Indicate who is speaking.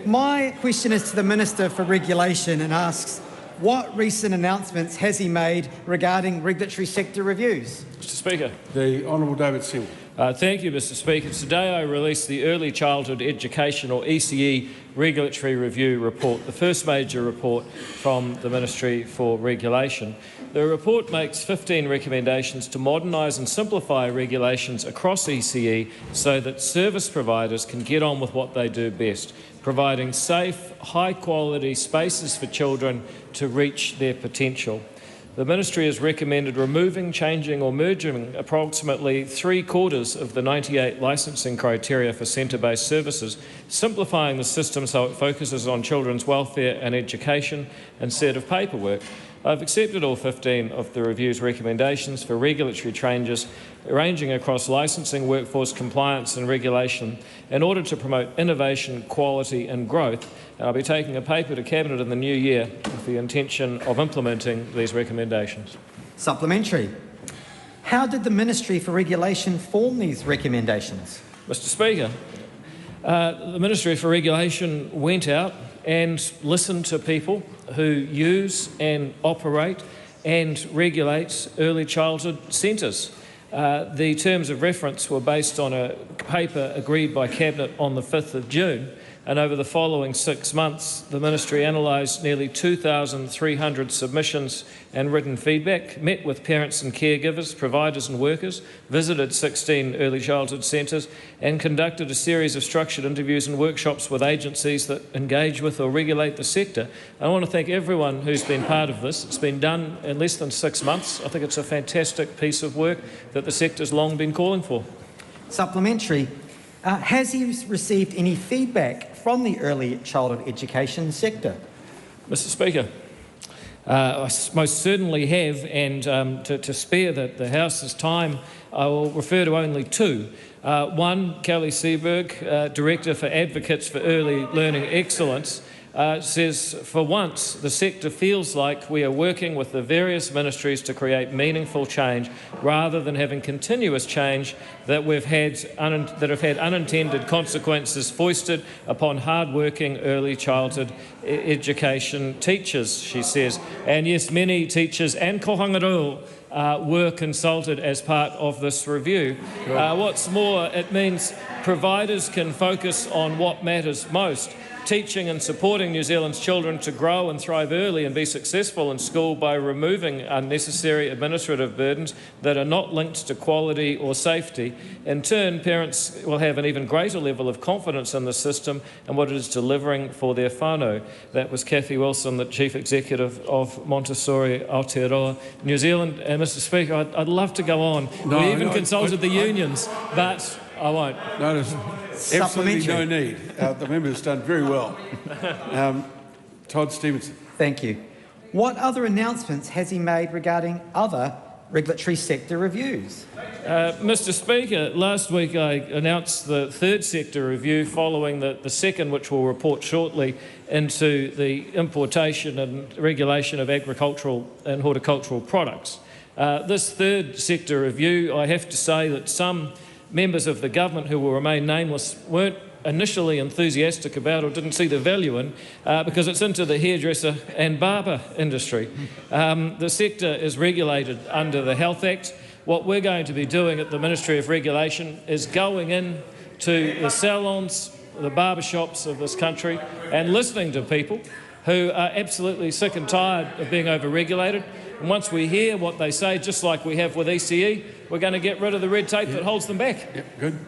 Speaker 1: My question is to the Minister for Regulation and asks, what recent announcements has he made regarding regulatory sector reviews?
Speaker 2: Mr Speaker.
Speaker 3: The Honourable David Seymour.
Speaker 2: Thank you, Mr Speaker. Today I released the Early Childhood Education, or ECE, Regulatory Review Report, the first major report from the Ministry for Regulation. The report makes 15 recommendations to modernise and simplify regulations across ECE so that service providers can get on with what they do best, providing safe, high-quality spaces for children to reach their potential. The Ministry has recommended removing, changing or merging approximately 3/4 of the 98 licensing criteria for centre-based services, simplifying the system so it focuses on children's welfare and education instead of paperwork. I've accepted all 15 of the review's recommendations for regulatory changes ranging across licensing, workforce compliance and regulation in order to promote innovation, quality and growth. And I'll be taking a paper to Cabinet in the new year with the intention of implementing these recommendations.
Speaker 1: Supplementary. How did the Ministry for Regulation form these recommendations?
Speaker 2: Mr Speaker, the Ministry for Regulation went out and listened to people who use and operate and regulate early childhood centres. The terms of reference were based on a paper agreed by Cabinet on the 5th of June, and over the following 6 months the Ministry analysed nearly 2,300 submissions and written feedback, met with parents and caregivers, providers and workers, visited 16 early childhood centres and conducted a series of structured interviews and workshops with agencies that engage with or regulate the sector. I want to thank everyone who's been part of this. It's been done in less than 6 months. I think it's a fantastic piece of work that the sector's long been calling for.
Speaker 1: Supplementary. Has he received any feedback from the early childhood education sector?
Speaker 2: Mr Speaker, I most certainly have, and to spare the House's time, I will refer to only two. One, Kelly Seberg, Director for Advocates for Early Learning Excellence, says, for once, the sector feels like we are working with the various ministries to create meaningful change rather than having continuous change that have had unintended consequences foisted upon hard-working early childhood education teachers, she says. And yes, many teachers and kohangarau were consulted as part of this review. What's more, it means providers can focus on what matters most, teaching and supporting New Zealand's children to grow and thrive early and be successful in school by removing unnecessary administrative burdens that are not linked to quality or safety. In turn, parents will have an even greater level of confidence in the system and what it is delivering for their whānau. That was Cathy Wilson, the Chief Executive of Montessori Aotearoa, New Zealand. And Mr Speaker, I'd love to go on. We even consulted the unions, but I won't.
Speaker 3: No, there's absolutely no need. The member has done very well. Todd Stevenson.
Speaker 1: Thank you. What other announcements has he made regarding other regulatory sector reviews?
Speaker 2: Mr Speaker, last week I announced the third sector review following the second, which will report shortly, into the importation and regulation of agricultural and horticultural products. This third sector review, I have to say that some members of the government who will remain nameless weren't initially enthusiastic about or didn't see the value in because it's into the hairdresser and barber industry. The sector is regulated under the Health Act. What we're going to be doing at the Ministry of Regulation is going in to the salons, the barber shops of this country and listening to people who are absolutely sick and tired of being over-regulated. And once we hear what they say, just like we have with ECE, we're going to get rid of the red tape that holds them back.
Speaker 3: Good.